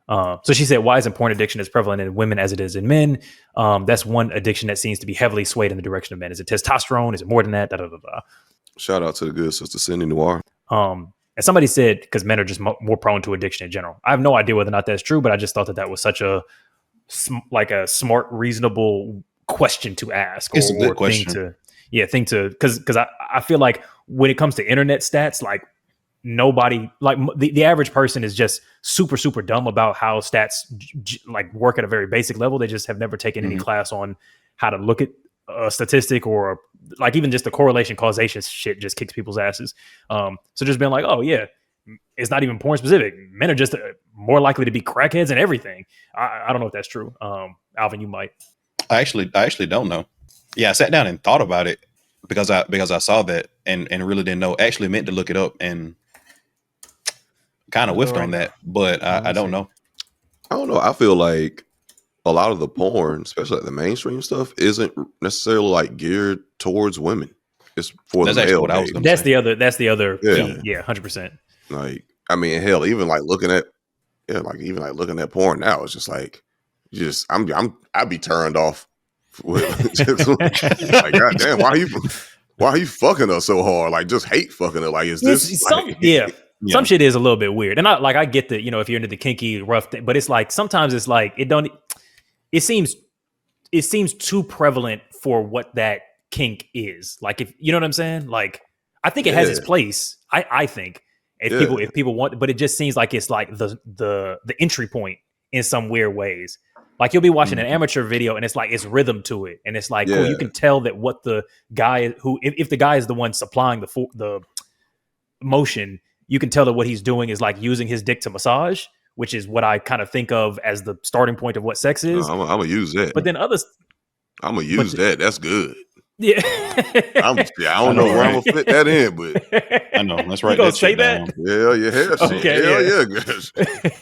So she said, why isn't porn addiction as prevalent in women as it is in men? That's one addiction that seems to be heavily swayed in the direction of men. Is it testosterone? Is it more than that? Da, da, da, da. Shout out to the good sister Cindy Noir. And somebody said, because men are just more prone to addiction in general. I have no idea whether or not that's true, but I just thought that was such a smart, reasonable question to ask. It's a good question. Thing to, because I feel like when it comes to internet stats, like nobody, like the average person is just super, super dumb about how stats like work at a very basic level. They just have never taken any class on how to look at a statistic or like even just the correlation causation shit just kicks people's asses. So just being like, oh yeah, it's not even porn specific. Men are just more likely to be crackheads and everything. I don't know if that's true. Alvin, you might. I actually don't know. Yeah, I sat down and thought about it because I saw that and really didn't know. Actually meant to look it up and kind of whiffed on that, but I don't know. I don't know. I feel like a lot of the porn, especially like the mainstream stuff, isn't necessarily like geared towards women. It's for that's the male. What I was gonna that's say. the other Yeah. key. Yeah, 100%. Like, I mean, hell, even like looking at looking at porn now, it's just like, I'd be turned off. Just, like, goddamn, why are you fucking her so hard? Like, just hate fucking her. Like, is this like, some shit is a little bit weird, and I get that, if you're into the kinky rough thing, but it's like sometimes it's like it seems too prevalent for what that kink is. Like, if you know what I'm saying, like I think it has its place. I think if people want, but it just seems like it's like the entry point in some weird ways. Like you'll be watching an amateur video and it's like it's rhythm to it, and it's like cool, you can tell that what the guy who if the guy is the one supplying the motion, you can tell that what he's doing is like using his dick to massage, which is what I kind of think of as the starting point of what sex is. I'm gonna use that. But then others, I'm gonna use that. That's good. Yeah, I don't know where I'm gonna fit that in, but I know. Let's write you gonna that say shit down. Yeah. Okay,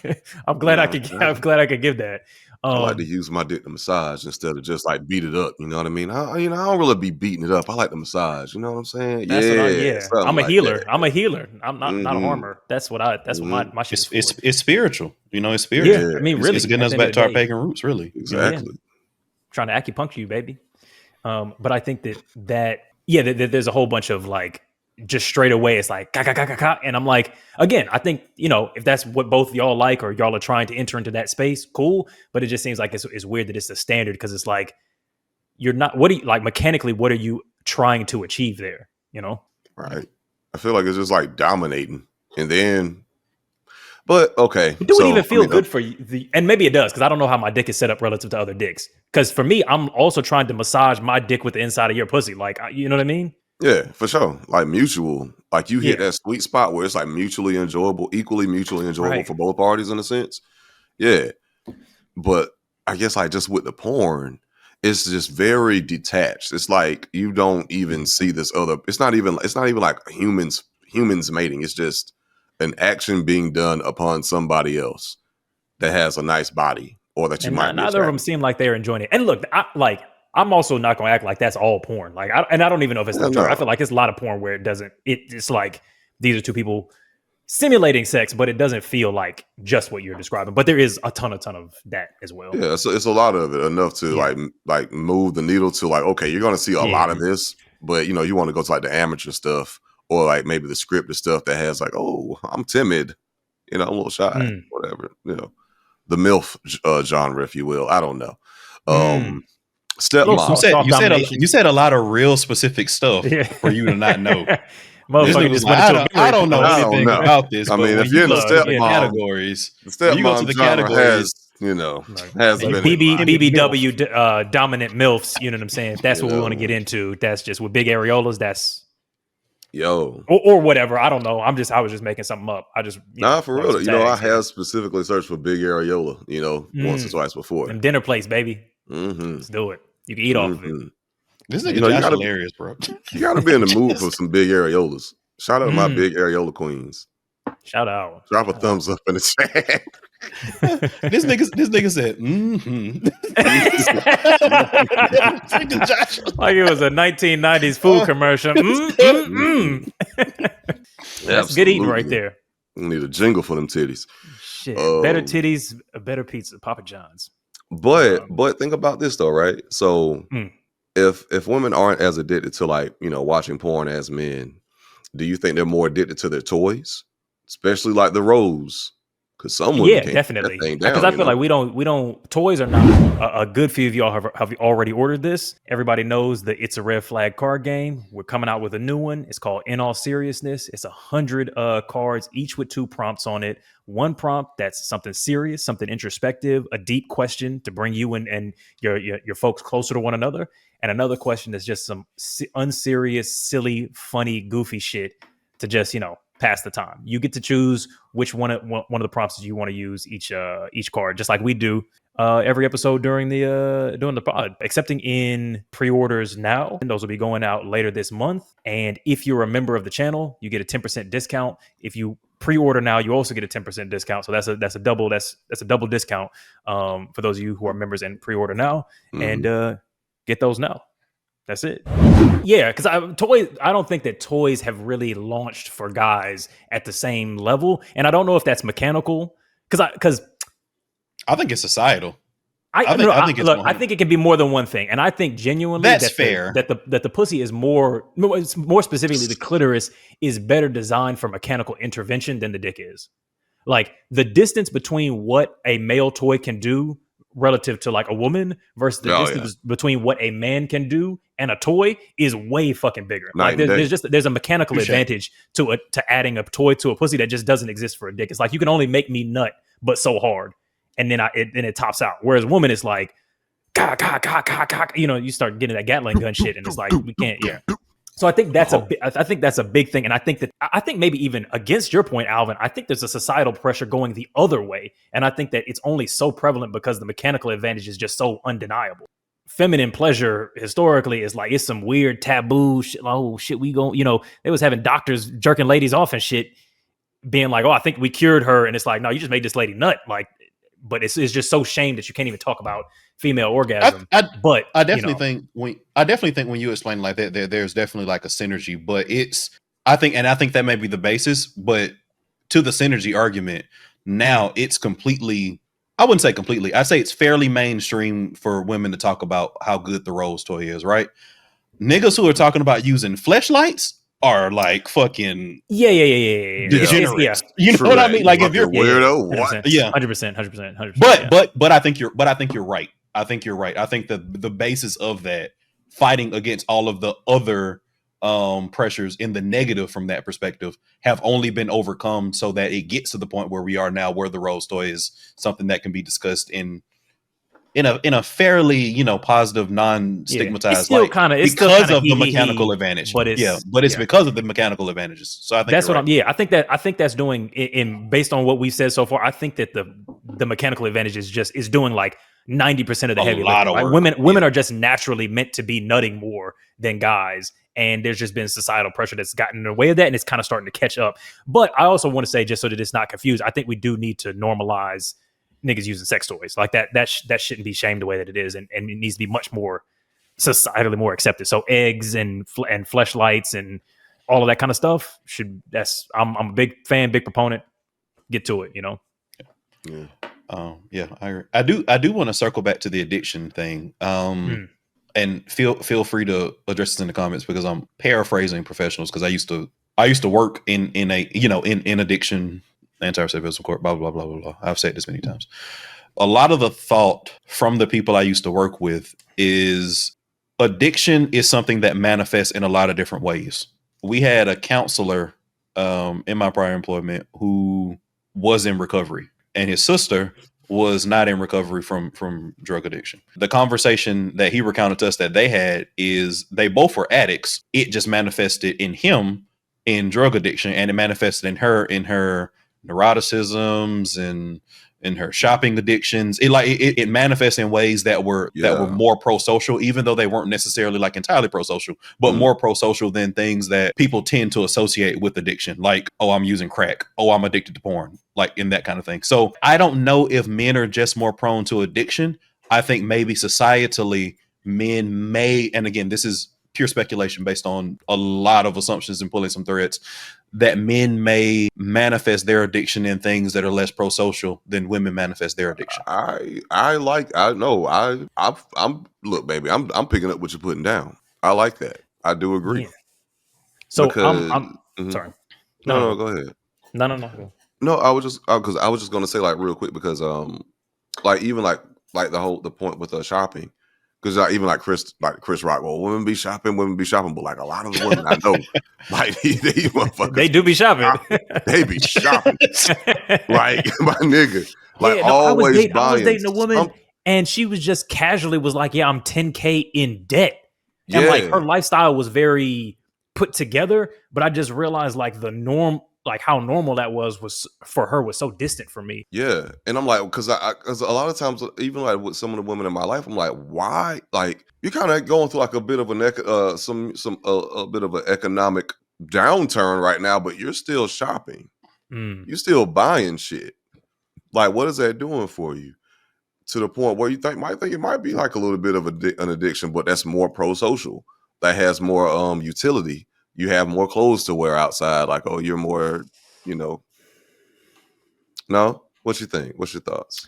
Yeah. I'm glad I could give that. I like to use my dick to massage instead of just like beat it up. You know what I mean? I don't really be beating it up. I like to massage. You know what I'm saying? I'm a healer. That. I'm a healer. I'm not a harmer. That's what what my shit is. It's spiritual. It's spiritual. Yeah, I mean, really, it's getting us back to our pagan roots. Really, exactly. Trying to acupuncture you, baby. But I think that there's a whole bunch of like just straight away it's like ka, and I'm like, again, I think if that's what both y'all like or y'all are trying to enter into that space, cool. But it just seems like it's weird that it's the standard, because it's like you're not. What do you like mechanically? What are you trying to achieve there? Right. I feel like it's just like dominating, and then. But okay, do it even feel good for you? And maybe it does, because I don't know how my dick is set up relative to other dicks. Because for me, I'm also trying to massage my dick with the inside of your pussy. Like, you know what I mean? Yeah, for sure. Like mutual. Like you hit that sweet spot where it's like mutually enjoyable, equally mutually enjoyable for both parties in a sense. Yeah. But I guess like just with the porn, it's just very detached. It's like you don't even see this other. It's not even like humans mating. It's just an action being done upon somebody else that has a nice body or that you might. Neither of them seem like they're enjoying it. And look, I'm also not going to act like that's all porn. Like, I don't even know if it's true. I feel like it's a lot of porn where it's like these are two people simulating sex, but it doesn't feel like just what you're describing. But there is a ton of that as well. Yeah, it's a lot of it, enough to like move the needle to like, okay, you're going to see a lot of this, but you want to go to like the amateur stuff or like maybe the scripted stuff that has like, oh, I'm timid, I'm a little shy, whatever, the MILF genre, if you will. I don't know. Stepmom. You said a lot of real specific stuff for you to not know. I don't know anything about this. I mean, if you're in the stepmom categories, the stepmom genre has BBW dominant MILFs. You know what I'm saying? If that's what we want to get into. That's just with big areolas. That's or whatever. I don't know. I was just making something up. I just for real. I have specifically searched for big areola. Once or twice before. And dinner plates, baby. Let's do it. You can eat off of it. This nigga Josh hilarious, bro. You gotta be in the mood for some big areolas. Shout out to my big areola queens. Shout out. Drop a thumbs up in the chat. This nigga said, like it was a 1990s food commercial. That's good eating right there. We need a jingle for them titties. Shit, better titties, a better pizza, Papa John's. But think about this though, right? So Mm. if women aren't as addicted to like, watching porn as men, do you think they're more addicted to their toys? Especially like the rose. Because some women can't definitely. That thing down, Because I feel like we don't. Toys are not a good few of y'all have already ordered this. Everybody knows that It's a Red Flag card game. We're coming out with a new one. It's called In All Seriousness. It's 100 cards, each with 2 prompts on it. One prompt that's something serious, something introspective, a deep question to bring you and your folks closer to one another, and another question that's just some unserious, silly, funny, goofy shit to just pass the time. You get to choose which one of the prompts you want to use each card, just like we do every episode during the pod. Accepting in pre-orders now, and those will be going out later this month. And if you're a member of the channel, you get a 10% discount. If you pre-order now, you also get a 10% discount. So that's a double discount for those of you who are members and pre-order now. Mm-hmm. And get those now. That's it. Yeah, because I don't think that toys have really launched for guys at the same level, and I don't know if that's mechanical. Because I think it's societal. I think it can be more than one thing, and I think genuinely that's fair. That the pussy is more specifically the clitoris is better designed for mechanical intervention than the dick is. Like the distance between what a male toy can do relative to like a woman versus the distance between what a man can do and a toy is way fucking bigger. Like there's a mechanical advantage to adding a toy to a pussy that just doesn't exist for a dick. It's like you can only make me nut, but so hard, and then it tops out. Whereas a woman is like, you start getting that Gatling gun shit, and it's like we can't. Yeah. So I think that's a big thing, and I think maybe even against your point, Alvin, I think there's a societal pressure going the other way, and I think that it's only so prevalent because the mechanical advantage is just so undeniable. Feminine pleasure historically is like it's some weird taboo shit. Oh shit, they was having doctors jerking ladies off and shit, being like, oh, I think we cured her, and it's like, no, you just made this lady nut, like. But it's just so shame that you can't even talk about female orgasm. I definitely think when you explain like that, there's definitely like a synergy. But I think that may be the basis. But to the synergy argument, now it's completely. I wouldn't say completely. I say it's fairly mainstream for women to talk about how good the Rose toy is. Right? Niggas who are talking about using fleshlights are like fucking degenerates. You know what I mean? Like if you're weirdo, what? Yeah, 100%. But I think you're right. I think you're right. I think that the basis of that fighting against all of the other pressures in the negative from that perspective have only been overcome so that it gets to the point where we are now, where the Rose toy is something that can be discussed in a fairly positive, non-stigmatized light because of the mechanical advantage. But it's because of the mechanical advantages. So I think that's what I think that's doing in based on what we've said so far. I think that the mechanical advantage is doing like 90% of the heavy lifting. Like women are just naturally meant to be nutting more than guys, and there's just been societal pressure that's gotten in the way of that, and it's kind of starting to catch up. But I also want to say, just so that it's not confused, I think we do need to normalize niggas using sex toys like that. That shouldn't be shamed the way that it is, and it needs to be much more societally more accepted. So eggs and fleshlights and all of that kind of stuff I'm a big fan, big proponent. Get to it, Yeah. I do want to circle back to the addiction thing. And feel free to address this in the comments because I'm paraphrasing professionals because I used to work in addiction, anti-recidivism court, blah, blah, blah, blah, blah. I've said this many times. A lot of the thought from the people I used to work with is addiction is something that manifests in a lot of different ways. We had a counselor in my prior employment who was in recovery, and his sister was not in recovery from drug addiction. The conversation that he recounted to us that they had is they both were addicts. It just manifested in him in drug addiction, and it manifested in her neuroticisms and in her shopping addictions. It manifests in ways that were more pro-social, even though they weren't necessarily like entirely pro-social, but more pro-social than things that people tend to associate with addiction. Like, oh, I'm using crack. Oh, I'm addicted to porn. Like in that kind of thing. So I don't know if men are just more prone to addiction. I think maybe societally men may, and again, this is pure speculation based on a lot of assumptions and pulling some threads, that men may manifest their addiction in things that are less pro-social than women manifest their addiction. Look, baby, I'm picking up what you're putting down. I like that. I do agree. Yeah. So because, I'm Mhm. sorry. No, go ahead. No. No, I was just because I was just gonna say like real quick because like even like the point with shopping, because even like Chris Rock, well, women be shopping, but like a lot of the women I know, like they motherfuckers, They do be shopping. They be shopping, like my nigga, like yeah, no, I was buying dating a woman, and she was just casually was like, "Yeah, I'm 10K in debt," and like her lifestyle was very put together, but I just realized like the norm. Like how normal that was for her was so distant from me. Yeah, and I'm like, because a lot of times, even like with some of the women in my life, I'm like, why? Like you're kind of going through like a bit of a bit of an economic downturn right now, but you're still shopping, you're still buying shit. Like, what is that doing for you? To the point where you might think it might be like a little bit of an addiction, but that's more pro-social. That has more utility. You have more clothes to wear outside. Like, oh, you're more, No, what you think? What's your thoughts?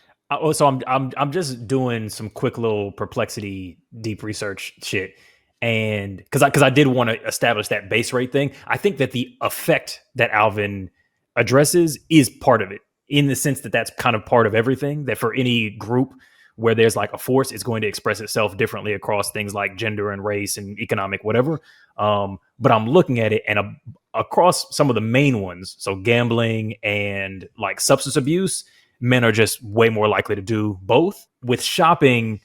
So I'm just doing some quick little perplexity deep research shit, and because I did want to establish that base rate thing. I think that the effect that Alvin addresses is part of it, in the sense that that's kind of part of everything. That for any group where there's like a force, it's going to express itself differently across things like gender and race and economic whatever. But I'm looking at it and across some of the main ones, so gambling and like substance abuse, men are just way more likely to do both. With shopping,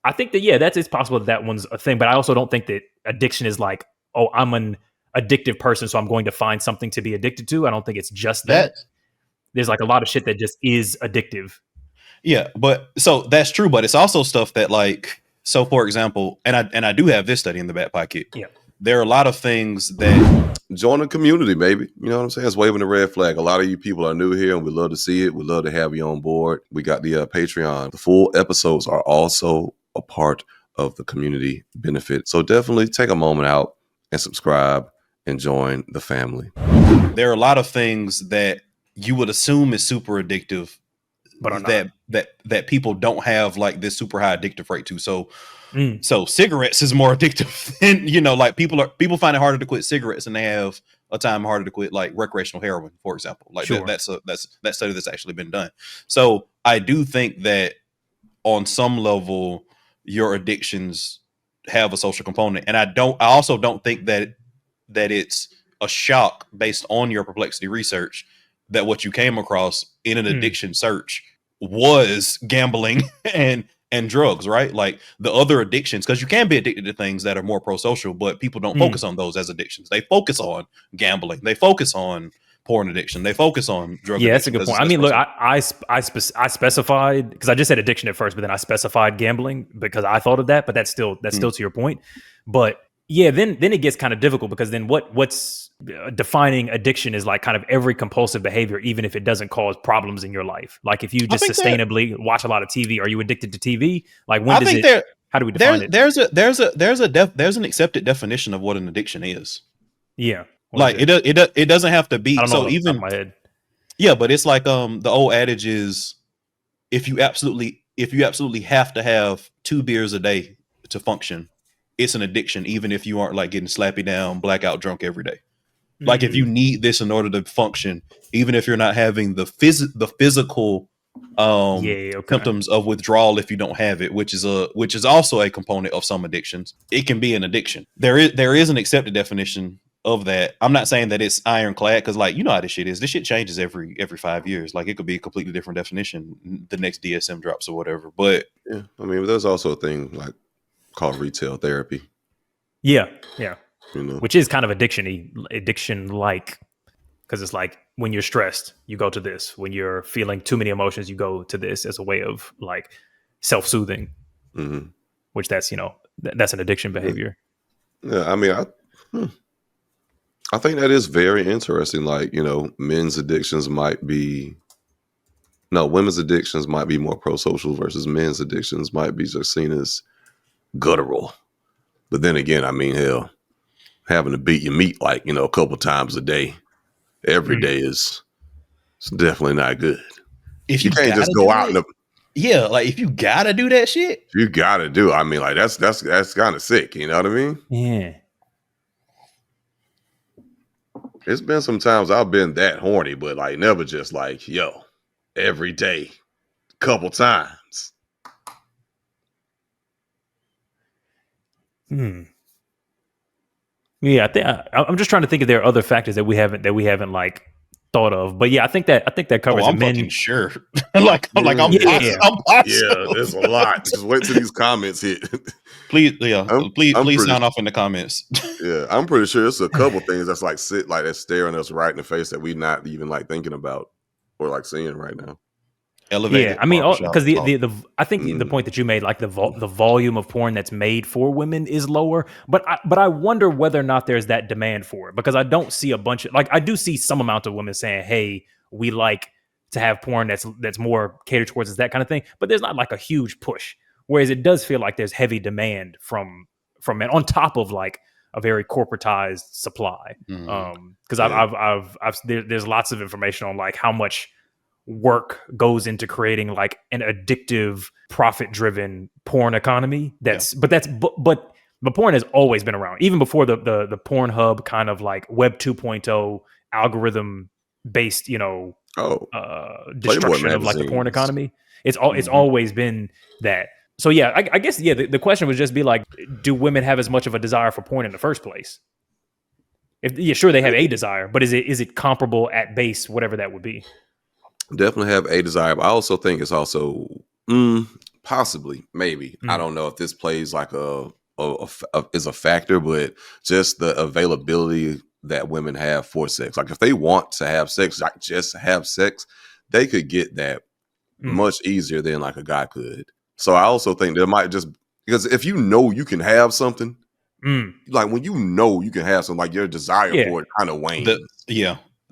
I think that, it's possible that one's a thing, but I also don't think that addiction is like, oh, I'm an addictive person, so I'm going to find something to be addicted to. I don't think it's just that. There's like a lot of shit that just is addictive. Yeah, but so that's true, but it's also stuff that like, so for example, and I do have this study in the back pocket. Yeah. There are a lot of things that join the community, baby. You know what I'm saying? It's waving the red flag. A lot of you people are new here and we love to see it. We love to have you on board. We got the Patreon. The full episodes are also a part of the community benefit. So definitely take a moment out and subscribe and join the family. There are a lot of things that you would assume is super addictive, but that people don't have like this super high addictive rate to. So cigarettes is more addictive than, like people find it harder to quit cigarettes and they have a time harder to quit like recreational heroin, for example. Like sure. That's that study that's actually been done. So I do think that on some level your addictions have a social component, and I also don't think that it's a shock based on your perplexity research that what you came across in an addiction search was gambling and drugs, right? Like the other addictions, because you can be addicted to things that are more pro-social, but people don't focus on those as addictions. They focus on gambling. They focus on porn addiction. They focus on drug addiction. Yeah, that's a good point. I mean, look, I specified, because I just said addiction at first, but then I specified gambling because I thought of that, but that's still to your point. But yeah, then it gets kind of difficult, because then what's defining addiction is like kind of every compulsive behavior, even if it doesn't cause problems in your life. Like if you just sustainably watch a lot of TV, are you addicted to TV? Like when does it? How do we define it? There's an accepted definition of what an addiction is. Yeah, like it doesn't have to be. I don't know, so even in my head. Yeah, but it's like the old adage is if you absolutely have to have 2 beers a day to function, it's an addiction, even if you aren't like getting slappy down, blackout drunk every day. Like if you need this in order to function, even if you're not having the physical symptoms of withdrawal, if you don't have it, which is also a component of some addictions, it can be an addiction. There is an accepted definition of that. I'm not saying that it's ironclad, because like, you know how this shit is. This shit changes every 5 years. Like it could be a completely different definition the next DSM drops or whatever. But yeah, I mean, there's also a thing like called retail therapy. Yeah. You know, which is kind of addiction-like, because it's like when you're stressed, you go to this. When you're feeling too many emotions, you go to this as a way of like self-soothing, which that's an addiction behavior. Yeah, I mean, I think that is very interesting. Like, women's addictions might be more pro-social versus men's addictions might be just seen as guttural. But then again, I mean, hell, having to beat your meat like, a couple times a day, every day is it's definitely not good. If you can't just go out like if you gotta do that shit, you gotta do. I mean, like that's kind of sick. You know what I mean? Yeah. It's been some times I've been that horny, but like never just like, yo, every day, couple times. Yeah, I think I'm just trying to think if there are other factors that we haven't like thought of. But yeah, I think that covers I'm men. fucking sure. I'm positive. Yeah, there's a lot. Just wait till these comments hit. Please, please sound off in the comments. Yeah, I'm pretty sure it's a couple things that's like that's staring us right in the face that we not even like thinking about or like seeing right now. Elevated. Yeah, I mean, because I think the point that you made, like the volume of porn that's made for women is lower, but I wonder whether or not there's that demand for it, because I don't see a bunch of, like, I do see some amount of women saying, "Hey, we like to have porn that's more catered towards us," that kind of thing. But there's not like a huge push. Whereas it does feel like there's heavy demand from men on top of like a very corporatized supply. Because there's lots of information on like how much work goes into creating like an addictive, profit-driven porn economy. But porn has always been around, even before the Pornhub kind of like Web 2.0 algorithm based, destruction of like the porn economy. It's always been that. So yeah, I guess the question would just be like, do women have as much of a desire for porn in the first place? Sure, they have a desire, but is it comparable at base, whatever that would be? Definitely have a desire, but I also think it's also possibly, maybe. I don't know if this plays like is a factor, but just the availability that women have for sex. Like if they want to have sex, like just have sex, they could get that much easier than like a guy could. So I also think there might just, because if you can have something, like when you can have something, like your desire for it kind of wanes.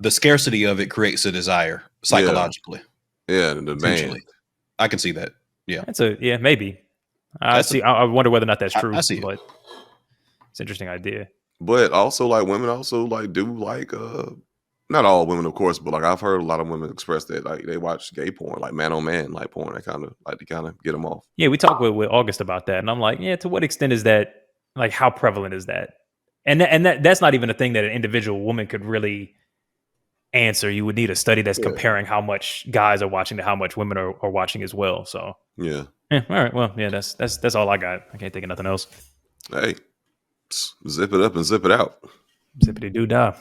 The scarcity of it creates a desire psychologically. Yeah, the demand. I can see that. Yeah, maybe. I wonder whether or not that's true. I see but it's an interesting idea. But also, like women also like do like not all women, of course, but like I've heard a lot of women express that like they watch gay porn, like man on man, like porn. They kind of like to get them off. Yeah, we talked with August about that, and I'm like, yeah, to what extent is that? Like, how prevalent is that? And that's not even a thing that an individual woman could really answer. You would need a study that's comparing how much guys are watching to how much women are watching as well. So yeah. All right. Well, yeah, that's all I got. I can't think of nothing else. Hey, zip it up and zip it out. Zippity doo dah.